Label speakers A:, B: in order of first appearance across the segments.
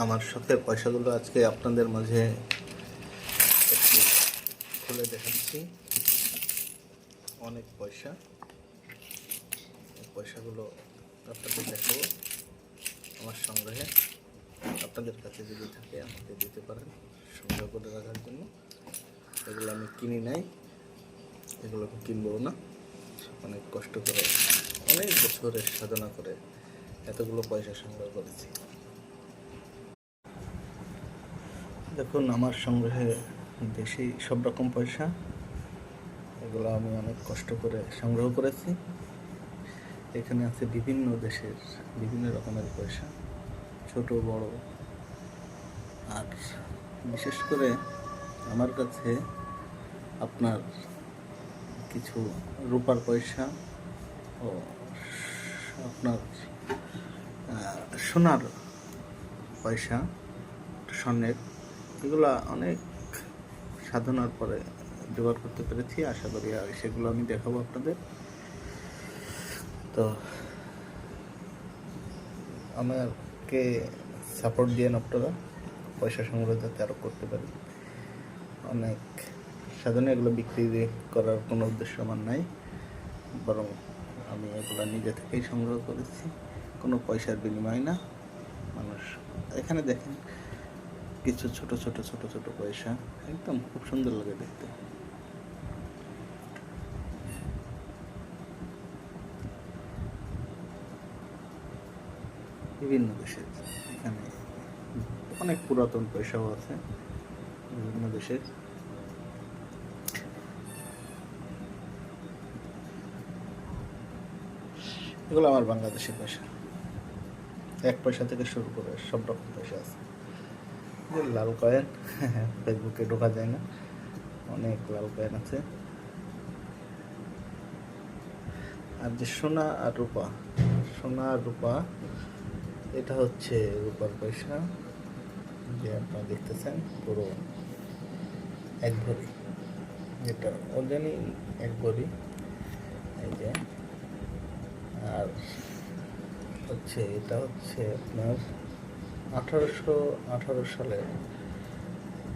A: আমার শখের পয়সাগুলো আজকে আপনাদের মাঝে একটু খুলে দেখাচ্ছি। অনেক পয়সা, পয়সাগুলো আপনাদের দেখাবো আমার সংগ্রহে। আপনাদের কাছে যদি থাকে আমাকে দিতে পারেন সংগ্রহ করে রাখার জন্য। এগুলো আমি কিনি নাই, এগুলো কিনবো না। অনেক কষ্ট করে, অনেক বছরের সাধনা করে এতগুলো পয়সা সংগ্রহ করেছি। দেখুন, আমার সংগ্রহে দেশি সব রকম পয়সা। এগুলো আমি অনেক কষ্ট করে সংগ্রহ করেছি। এখানে আছে বিভিন্ন দেশের বিভিন্ন রকমের পয়সা, ছোট বড়। আর বিশেষ করে আমার কাছে আপনার কিছু রূপার পয়সা ও আপনার সোনার পয়সা, স্বর্ণের, এগুলা অনেক সাধনার পরে জোগাড় করতে পেরেছি। আশা করি আর সেগুলো আমি দেখাবো আপনাদের। তো আমাকে সাপোর্ট দিয়েন আপনারা, পয়সা সংগ্রহ যাতে আরও করতে পারি। অনেক সাধনে এগুলো বিক্রি করার কোনো উদ্দেশ্য আমার নাই, বরং আমি এগুলো নিজে থেকেই সংগ্রহ করেছি, কোনো পয়সার বিনিময় না। মানুষ এখানে দেখেন কিছু ছোট ছোট ছোট ছোট পয়সা, একদম খুব সুন্দর লাগে দেখতে। বিভিন্ন দেশের, এখানে অনেক পুরাতন পয়সাও আছে বিভিন্ন দেশের। এগুলো আমার বাংলাদেশের পয়সা, 1 পয়সা থেকে শুরু করে সব রকম পয়সা আছে। লাল কয়েন, ফেসবুকে ঢোকা যায় না, অনেক লাল কয়েন আছে। আর যে সোনা আর রূপা, সোনা আর রূপা, এটা হচ্ছে রূপার পয়সা, যে আপনারা দেখতেছেন পুরো 1 ভরি, যেটা ওজনই 1 ভরি, এই যে। আর হচ্ছে এটা হচ্ছে আপনার 1818 সালের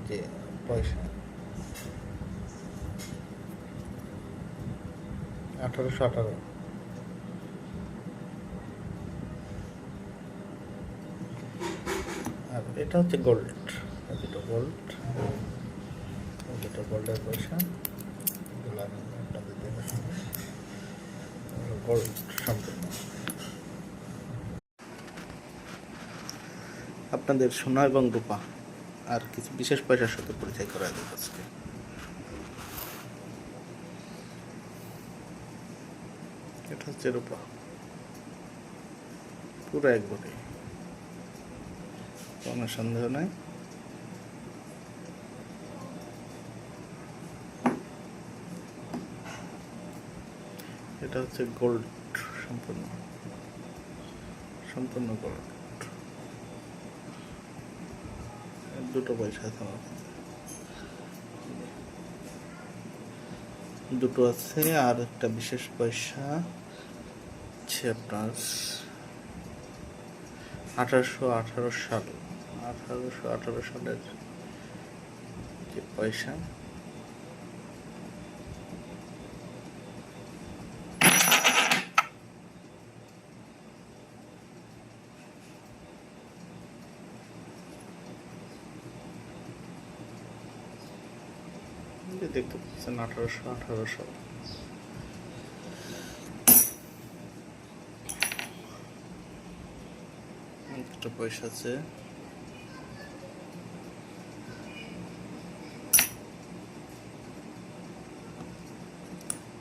A: যে পয়সা, 1818। আর এটা হচ্ছে গোল্ড, দুটো গোল্ড, দুটো গোল্ডের পয়সা। এগুলো আমি আপনাদের দেখাচ্ছি, গোল্ড সম্পূর্ণ। আপনাদের সোনা এবং রূপা আর কিছু বিশেষ পয়সার সাথে পরিচয় করা যায় আজকে। এটা হচ্ছে রূপা, পুরো 1 ভরি, কোনো সন্দেহ নাই। এটা হচ্ছে গোল্ড, সম্পূর্ণ সম্পূর্ণ গোল্ড। দুটো পয়সা আছে আমার কাছে, দুটো আছে। আর একটা বিশেষ পয়সা হচ্ছে আপনার 1818 সাল, 1818 সালের যে পয়সা। দেখতে পাচ্ছেন 1818 সাল। একটা পয়সা আছে,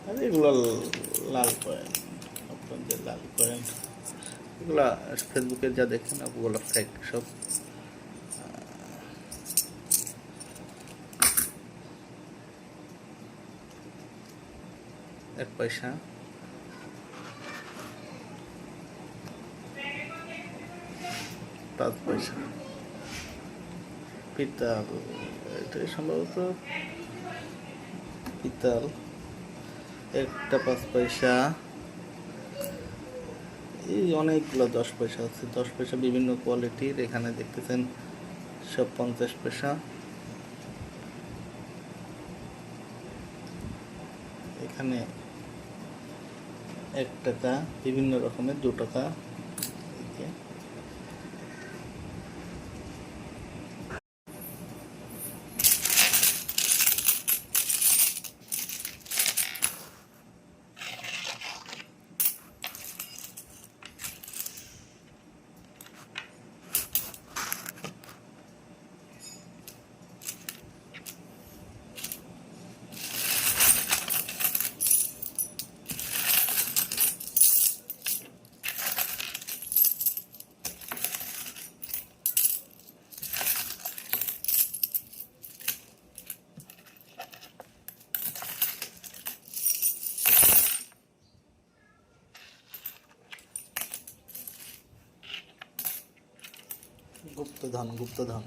A: আর এগুলো লাল কয়েন, আপনাদের লাল কয়েন। এগুলা ফেসবুকে যা দেখেন ওগুলো ফেক সব। 1 পয়সা, 5 পয়সা, পিতল, এটা সম্ভবত পিতল। একটা 5 পয়সা, এই অনেকগুলো 10 পয়সা আছে, 10 পয়সা বিভিন্ন কোয়ালিটির। এখানে দেখতেছেন সব 50 পয়সা। এখানে 1 টাকা, বিভিন্ন রকমের 2 টাকা। এই যে গুপ্তধন, গুপ্তধন।